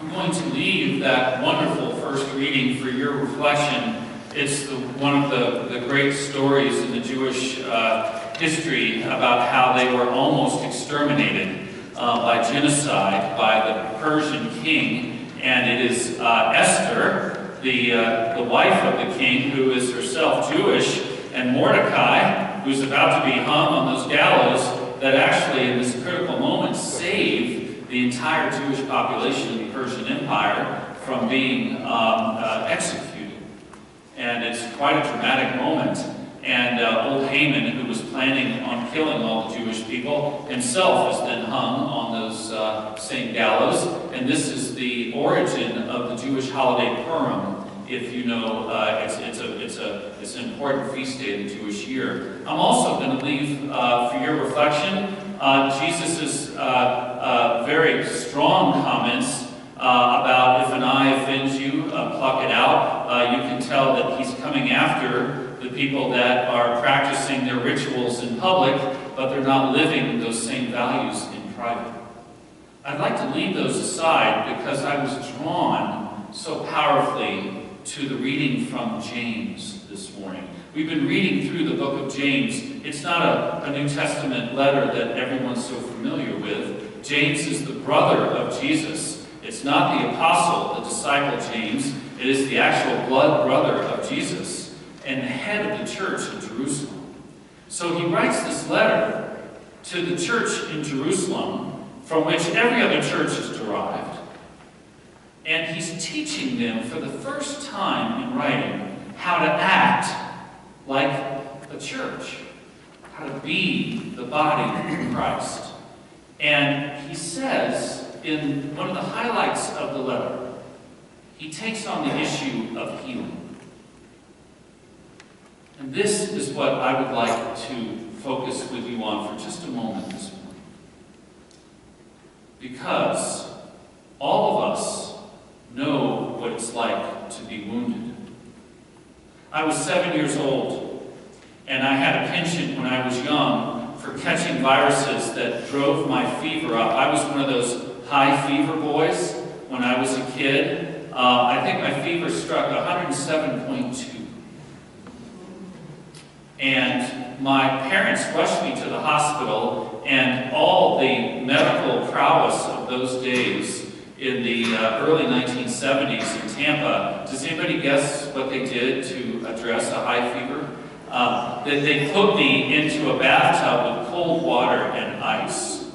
I'm going to leave that wonderful first reading for your reflection. It's one of the great stories in the Jewish history about how they were almost exterminated by genocide by the Persian king. And it is Esther, the wife of the king, who is herself Jewish, and Mordecai, who's about to be hung on those gallows, that actually in this critical moment saved the entire Jewish population of the Persian Empire from being executed. And it's quite a dramatic moment. And old Haman, who was planning on killing all the Jewish people, himself is then hung on those same gallows. And this is the origin of the Jewish holiday Purim. If you know, it's an important feast day of the Jewish year. I'm also going to leave for your reflection Jesus' very strong comments about if an eye offends you, pluck it out. You can tell that he's coming after the people that are practicing their rituals in public, but they're not living those same values in private. I'd like to leave those aside because I was drawn so powerfully to the reading from James this morning. We've been reading through the book of James. It's not a New Testament letter that everyone's so familiar with. James is the brother of Jesus. It's not the apostle, the disciple James. It is the actual blood brother of Jesus and the head of the church in Jerusalem. So he writes this letter to the church in Jerusalem, from which every other church is derived. And he's teaching them for the first time in writing how to act like a church, how to be the body of Christ. And he says, in one of the highlights of the letter, he takes on the issue of healing. And this is what I would like to focus with you on for just a moment this morning. Because all of us know what it's like to be wounded. I was 7 years old, and I had a penchant when I was young for catching viruses that drove my fever up. I was one of those high fever boys when I was a kid. I think my fever struck 107.2. And my parents rushed me to the hospital, and all the medical prowess of those days in the early 1970s in Tampa, does anybody guess what they did to address a high fever? They put me into a bathtub with cold water and ice.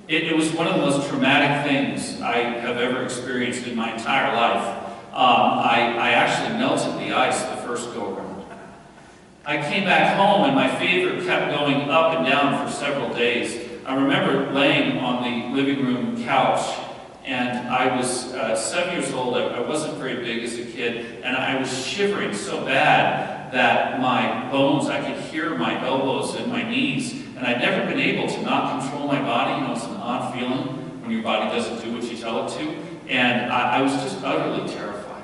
It was one of the most traumatic things I have ever experienced in my entire life. I actually melted the ice the first go-around. I came back home and my fever kept going up and down for several days. I remember laying on the living room couch, and I was 7 years old. I wasn't very big as a kid, and I was shivering so bad that my bones, I could hear my elbows and my knees, and I'd never been able to not control my body. You know, it's an odd feeling when your body doesn't do what you tell it to, and I was just utterly terrified.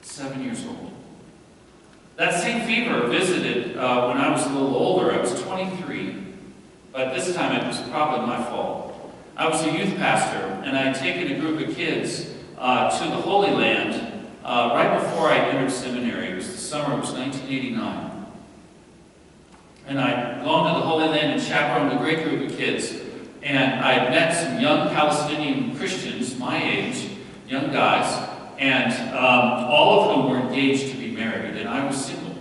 7 years old. That same fever visited when I was a little older. I was 23, but this time it was probably my fault. I was a youth pastor, and I had taken a group of kids to the Holy Land right before I entered seminary. It was the summer, it was 1989. And I'd gone to the Holy Land and chaperoned a great group of kids. And I had met some young Palestinian Christians, my age, young guys, and all of whom were engaged to be married, and I was single.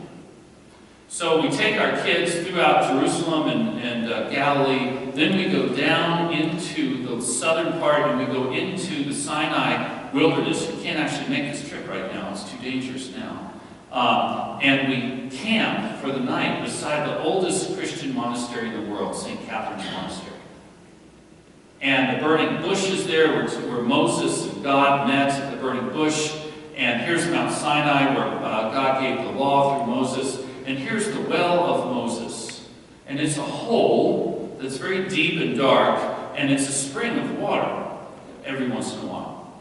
So we take our kids throughout Jerusalem and Galilee, then we go down into the southern part and we go into the Sinai wilderness. You can't actually make this trip right now, it's too dangerous now. And we camp for the night beside the oldest Christian monastery in the world, St. Catherine's Monastery. And the burning bush is there where Moses and God met at the burning bush. And here's Mount Sinai where God gave the law through Moses. And here's the well of Moses. And it's a hole that's very deep and dark, and it's a spring of water every once in a while.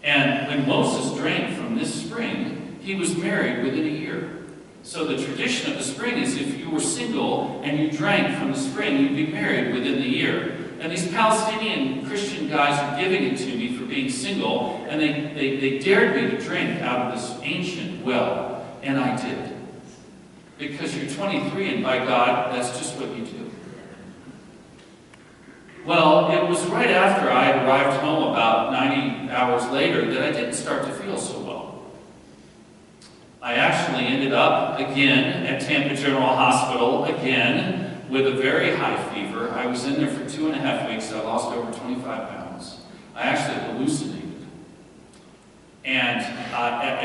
And when Moses drank from this spring, he was married within a year. So the tradition of the spring is if you were single and you drank from the spring, you'd be married within the year. And these Palestinian Christian guys are giving it to me for being single, and they dared me to drink out of this ancient well, and I did. Because you're 23, and by God, that's just what you do. Well, it was right after I had arrived home about 90 hours later that I didn't start to feel so well. I actually ended up again at Tampa General Hospital, again, with a very high fever. I was in there for 2.5 weeks. I lost over 25 pounds. I actually hallucinated. And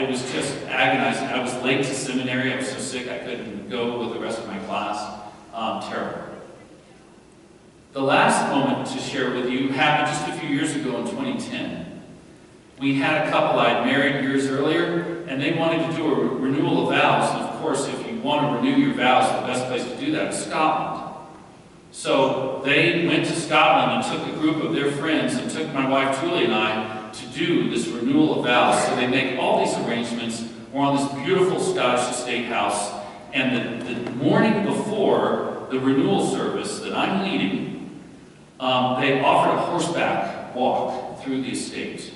it was just agonizing. I was late to seminary. I was so sick I couldn't go with the rest of my class. Terrible. The last moment to share with you happened just a few years ago in 2010. We had a couple I'd married years earlier, and they wanted to do a renewal of vows. And of course, if you want to renew your vows, the best place to do that is Scotland. So they went to Scotland and took a group of their friends and took my wife Julie and I to do this renewal of vows. So they make all these arrangements. We're on this beautiful Scottish estate house, and the morning before the renewal service that I'm leading, they offered a horseback walk through the estate.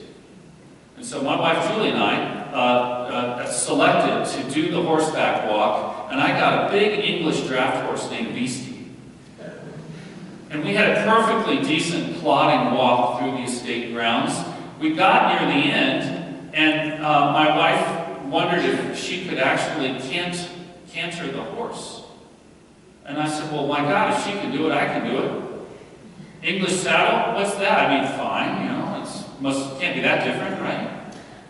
And so my wife Julie and I selected to do the horseback walk, and I got a big English draft horse named Beastie. And we had a perfectly decent plodding walk through the estate grounds. We got near the end, and my wife wondered if she could actually canter the horse. And I said, well, my God, if she can do it, I can do it. English saddle, what's that? I mean, fine, you know, can't be that different, right?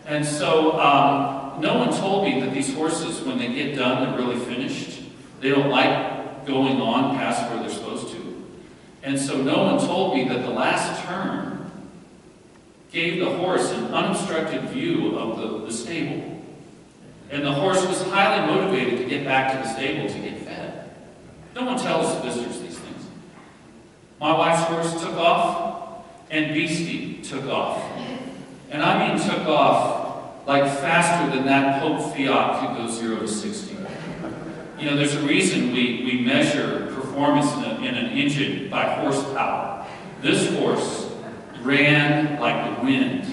And so no one told me that these horses, when they get done, they're really finished. They don't like going on past where they're supposed to. And so no one told me that the last turn gave the horse an unobstructed view of the stable. And the horse was highly motivated to get back to the stable to get fed. No one tells visitors these things. My wife's horse took off, and Beastie took off. And I mean took off like faster than that Pope Fiat could go 0 to 60. You know, there's a reason we measure performance in an engine by horsepower. This horse ran like the wind.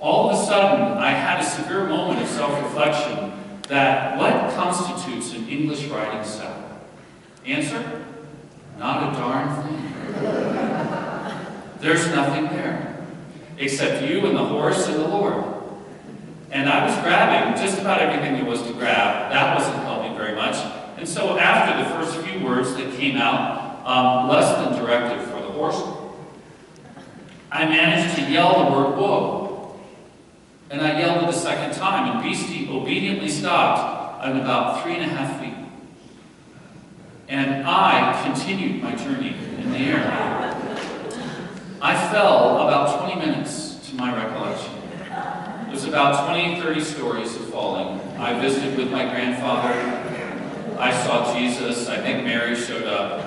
All of a sudden, I had a severe moment of self-reflection that what constitutes an English riding saddle? Answer? Not a darn thing. There's nothing there, except you and the horse and the Lord. And I was grabbing just about everything there was to grab. That wasn't helping very much. And so after the first few words that came out, less than directive for the horse, I managed to yell the word, whoa. And I yelled it a second time, and Beastie obediently stopped at about 3.5 feet. And I continued my journey in the air. I fell about 20 minutes, to my recollection. It was about 20, 30 stories of falling. I visited with my grandfather. I saw Jesus. I think Mary showed up.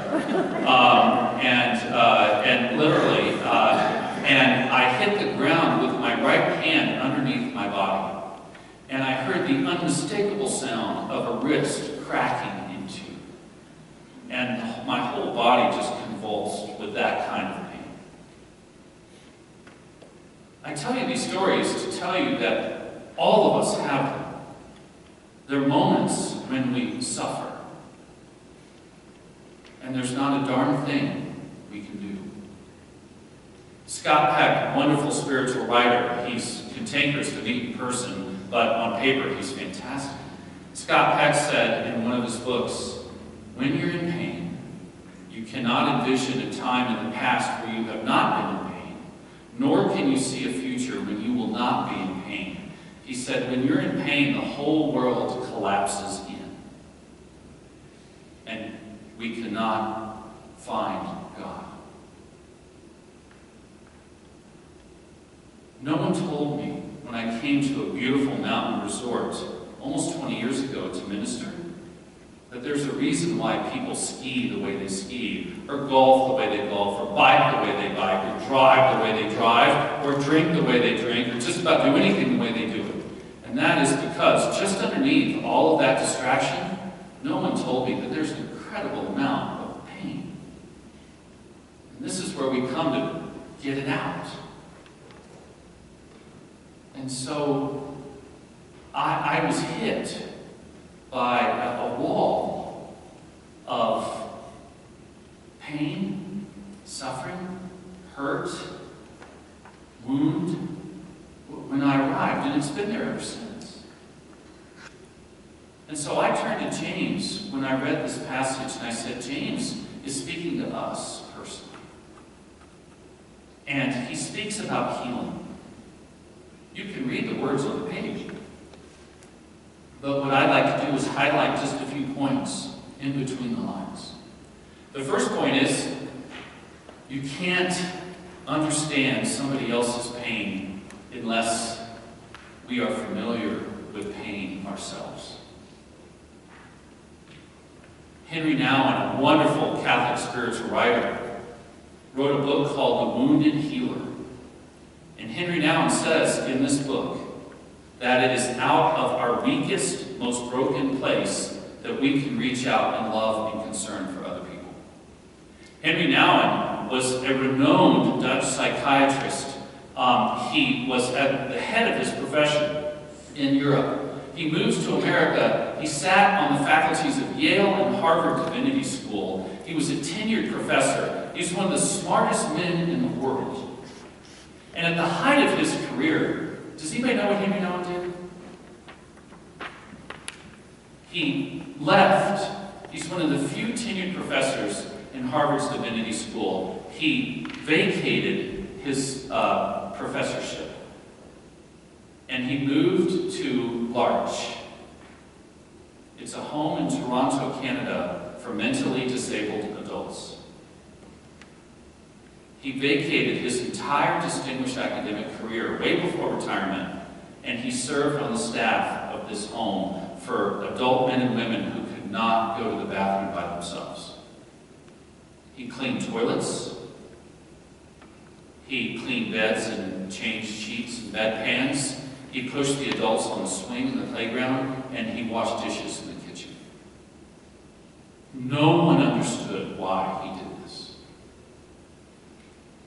And literally, and I hit the ground with my right hand underneath my body. And I heard the unmistakable sound of a wrist cracking in two. And my whole body just convulsed with that kind of pain. I tell you these stories to tell you that all of us have them. There are moments when we suffer. And there's not a darn thing we can do. Scott Peck, wonderful spiritual writer, he's cantankerous to meet in person, but on paper he's fantastic. Scott Peck said in one of his books, when you're in pain, you cannot envision a time in the past where you have not been in pain, nor can you see a future when you will not be in pain. He said, when you're in pain, the whole world collapses in. And we cannot find God. No one told me when I came to a beautiful mountain resort almost 20 years ago to minister that there's a reason why people ski the way they ski, or golf the way they golf, or bike the way they bike, or drive the way they drive, or drink the way they drink, or just about do anything the way they do it. And that is because just underneath all of that distraction, no one told me that there's an incredible amount of pain. And this is where we come to get it out. And so I was hit by a wall of pain, suffering, hurt, wound when I arrived, and it's been there ever since. And so I turned to James when I read this passage, and I said, James is speaking to us personally. And he speaks about healing. You can read the words on the page. But what I'd like to do is highlight just a few points in between the lines. The first point is, you can't understand somebody else's pain unless we are familiar with pain ourselves. Henry Nouwen, a wonderful Catholic spiritual writer, wrote a book called The Wounded Healer. And Henry Nouwen says in this book that it is out of our weakest, most broken place that we can reach out in love and concern for other people. Henry Nouwen was a renowned Dutch psychiatrist. He was at the head of his profession in Europe. He moves to America. He sat on the faculties of Yale and Harvard Divinity School. He was a tenured professor. He was one of the smartest men in the world. And at the height of his career, does anybody know what Henry Nouwen did? He left. He's one of the few tenured professors in Harvard's Divinity School. He vacated his professorship. And he moved to L'Arche. It's a home in Toronto, Canada, for mentally disabled adults. He vacated his entire distinguished academic career way before retirement, and he served on the staff of this home for adult men and women who could not go to the bathroom by themselves. He cleaned toilets. He cleaned beds and changed sheets and bedpans. He pushed the adults on the swing in the playground, and he washed dishes in the kitchen. No one understood why he did this.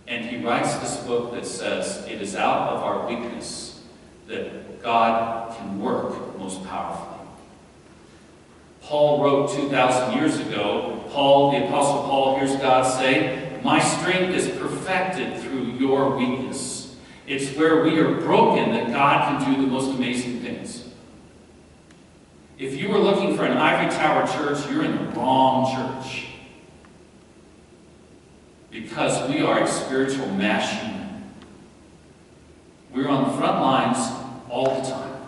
And he writes this book that says, it is out of our weakness that God can work most powerfully. Paul wrote 2,000 years ago, the Apostle Paul hears God say, my strength is perfected through your weakness. It's where we are broken that God can do the most amazing things. If you were looking for an ivory tower church, you're in the wrong church. Because we are a spiritual machine. We're on the front lines all the time.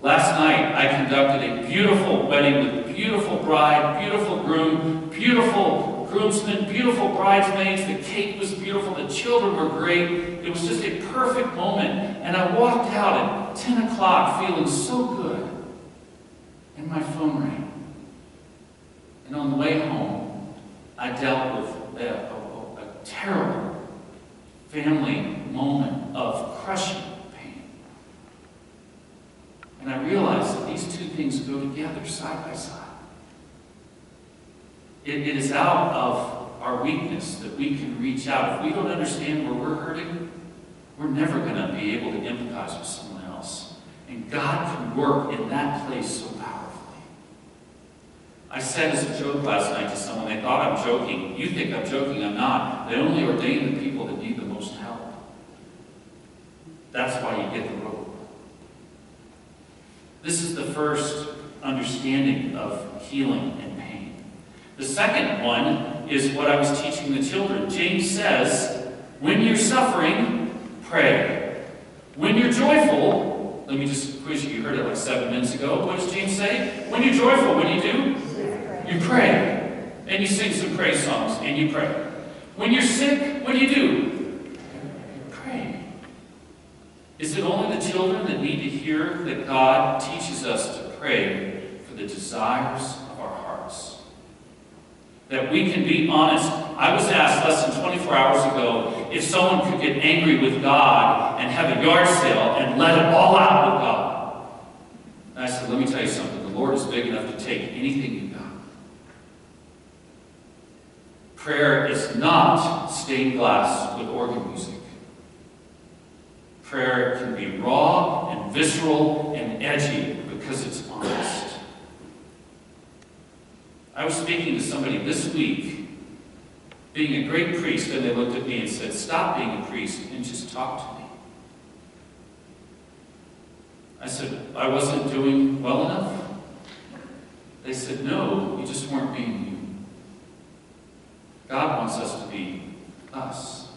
Last night, I conducted a beautiful wedding with a beautiful bride, beautiful groom, beautiful groomsmen, beautiful bridesmaids. The cake was beautiful. The children were great. It was just a perfect moment. And I walked out at 10 o'clock feeling so good. And my phone rang. And on the way home, I dealt with a terrible family moment of crushing pain. And I realized that these two things go together side by side. It is out of our weakness that we can reach out. If we don't understand where we're hurting, we're never going to be able to empathize with someone else. And God can work in that place so powerfully. I said as a joke last night to someone, they thought I'm joking. You think I'm joking, I'm not. They only ordain the people that need the most help. That's why you get the rope. This is the first understanding of healing and pain. The second one is what I was teaching the children. James says, when you're suffering, pray. When you're joyful, let me just quiz you. You heard it like 7 minutes ago. What does James say? When you're joyful, what do? You pray. And you sing some praise songs, and you pray. When you're sick, what do? You pray. Is it only the children that need to hear that God teaches us to pray for the desires of our hearts? That we can be honest. I was asked less than 24 hours ago if someone could get angry with God and have a yard sale and let it all out with God. And I said, let me tell you something. The Lord is big enough to take anything you got. Prayer is not stained glass with organ music. Prayer can be raw and visceral and edgy because it's honest. I was speaking to somebody this week, being a great priest, and they looked at me and said, "Stop being a priest and just talk to me." I said, "I wasn't doing well enough?" They said, "No, you just weren't being you." God wants us to be us.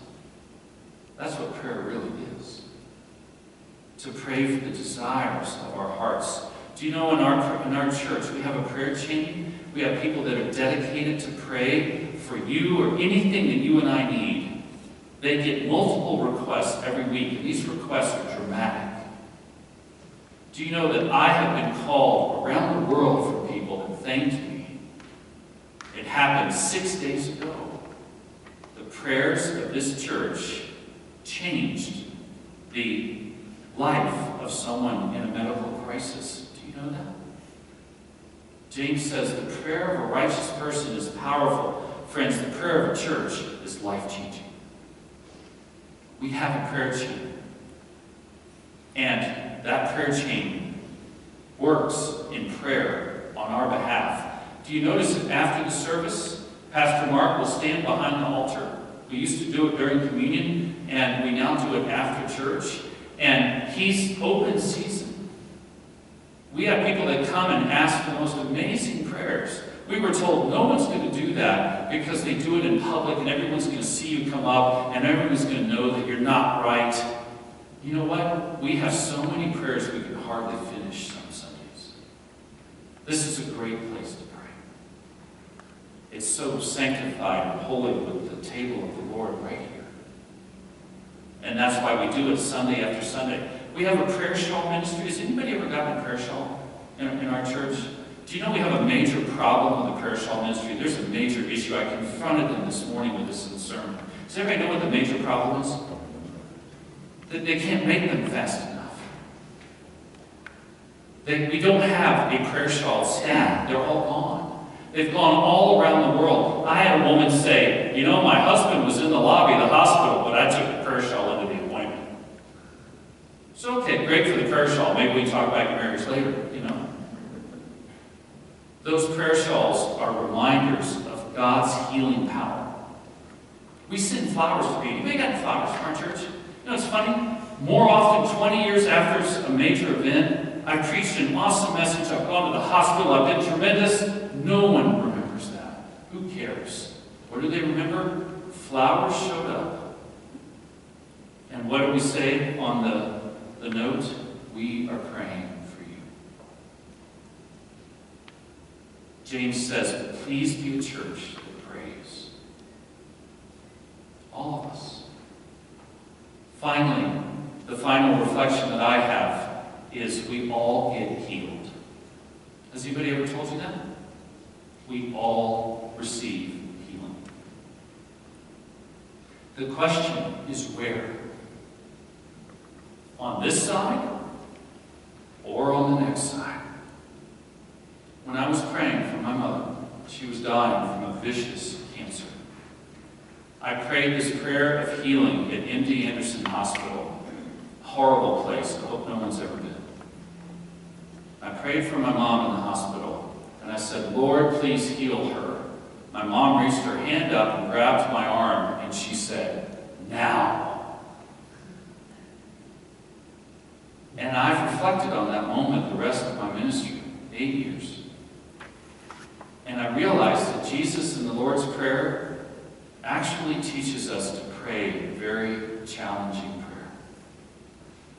That's what prayer really is. To pray for the desires of our hearts. Do you know in our church we have a prayer chain? We have people that are dedicated to pray for you or anything that you and I need. They get multiple requests every week, and these requests are dramatic. Do you know that I have been called around the world from people that thanked me? It happened 6 days ago. The prayers of this church changed the life of someone in a medical crisis. Do you know that? James says the prayer of a righteous person is powerful. Friends, the prayer of a church is life-changing. We have a prayer chain. And that prayer chain works in prayer on our behalf. Do you notice that after the service, Pastor Mark will stand behind the altar? We used to do it during communion, and we now do it after church. And he's open season. We have people that come and ask the most amazing prayers. We were told no one's going to do that because they do it in public and everyone's going to see you come up and everyone's going to know that you're not right. You know what? We have so many prayers we can hardly finish some Sundays. This is a great place to pray. It's so sanctified and holy with the table of the Lord right here. And that's why we do it Sunday after Sunday. We have a prayer shawl ministry. Has anybody ever gotten a prayer shawl in our church? Do you know we have a major problem with the prayer shawl ministry? There's a major issue. I confronted them this morning with this sermon. Does everybody know what the major problem is? That they can't make them fast enough. We don't have a prayer shawl staff. They're all gone. They've gone all around the world. I had a woman say, "You know, my husband was in the lobby of the hospital, but I took the prayer shawl into the appointment." So, okay, great for the prayer shawl. Maybe we can talk about your marriage later, you know. Those prayer shawls are reminders of God's healing power. We send flowers to people. We got flowers from our church. You know, it's funny. More often, 20 years after a major event, I've preached an awesome message. I've gone to the hospital. I've been tremendous. No one remembers that. Who cares? What do they remember? Flowers showed up. And what do we say on the note? We are praying for you. James says, please be a church that prays. All of us. Finally, the final reflection that I have is we all get healed. Has anybody ever told you that? We all receive healing. The question is where? On this side or on the next side? When I was praying for my mother, she was dying from a vicious cancer. I prayed this prayer of healing at MD Anderson Hospital. A horrible place. I hope no one's ever been. I prayed for my mom in the hospital, and I said, Lord, please heal her. My mom reached her hand up and grabbed my arm, and she said, now. And I've reflected on that moment the rest of my ministry, 8 years. And I realized that Jesus in the Lord's Prayer actually teaches us to pray a very challenging prayer.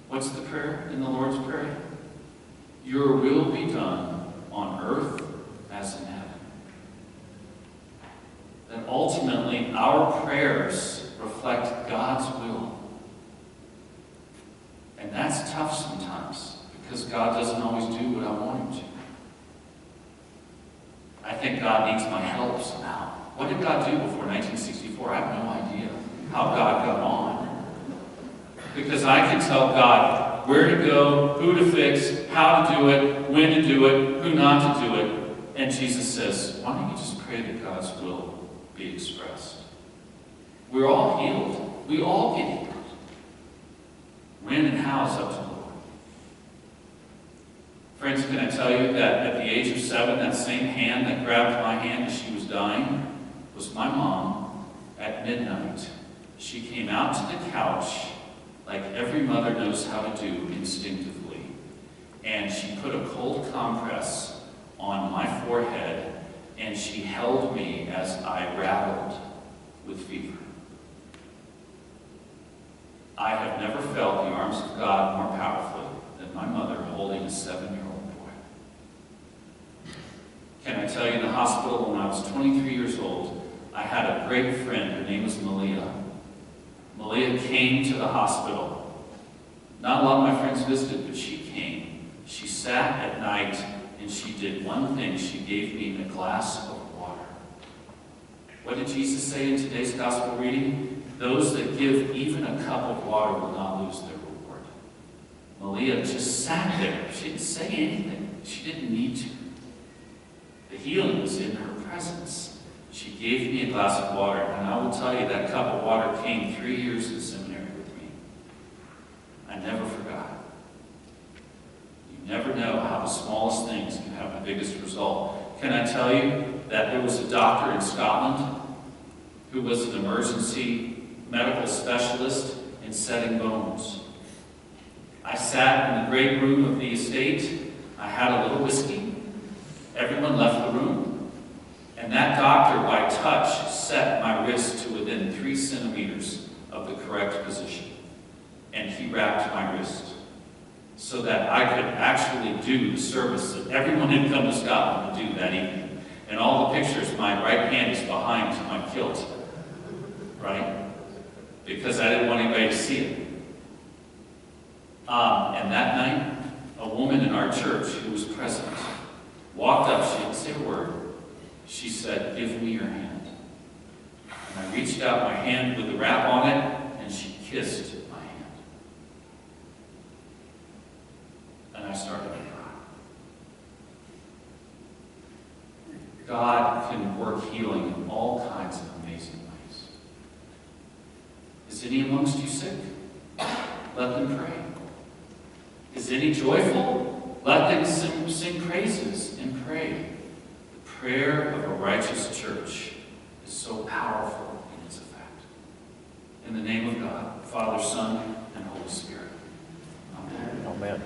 What's the prayer in the Lord's Prayer? Your will be done on earth as in heaven. That ultimately our prayers reflect God's will. And that's tough sometimes because God doesn't always do what I want him to. I think God needs my help somehow. What did God do before 1964? I have no idea how God got on. Because I can tell God where to go, who to fix, how to do it, when to do it, who not to do it. And Jesus says, why don't you just pray that God's will be expressed. We're all healed. We all get healed. When and how is up to the Lord. Friends, can I tell you that at the age of 7, that same hand that grabbed my hand as she was dying was my mom at midnight. She came out to the couch like every mother knows how to do instinctively. And she put a cold compress on my forehead, and she held me as I rattled with fever. I have never felt the arms of God more powerfully than my mother holding a 7-year-old boy. Can I tell you, in the hospital when I was 23 years old, I had a great friend. Her name was Malia. Malia came to the hospital. Not a lot of my friends visited, but she came. She sat at night and she did one thing. She gave me a glass of water. What did Jesus say in today's gospel reading? Those that give even a cup of water will not lose their reward. Malia just sat there. She didn't say anything. She didn't need to. The healing was in her presence. She gave me a glass of water, and I will tell you that cup of water came 3 years in seminary with me. I never forgot. You never know how the smallest things can have the biggest result. Can I tell you that there was a doctor in Scotland who was an emergency medical specialist in setting bones. I sat in the great room of the estate. I had a little whiskey. Everyone left the room. And that doctor, by touch, set my wrist to within 3 centimeters of the correct position. And he wrapped my wrist so that I could actually do the service that everyone had come to Scotland to do that evening. And all the pictures, my right hand is behind my kilt, right? Because I didn't want anybody to see it. And that night, a woman in our church who was present walked up. She didn't say a word. She said, "Give me your hand." And I reached out my hand with the wrap on it, and she kissed my hand. And I started to cry. God can work healing in all kinds of amazing ways. Is any amongst you sick? Let them pray. Is any joyful? Let them sing praises and pray. The prayer of a righteous church is so powerful in its effect. In the name of God, Father, Son, and Holy Spirit. Amen. Amen.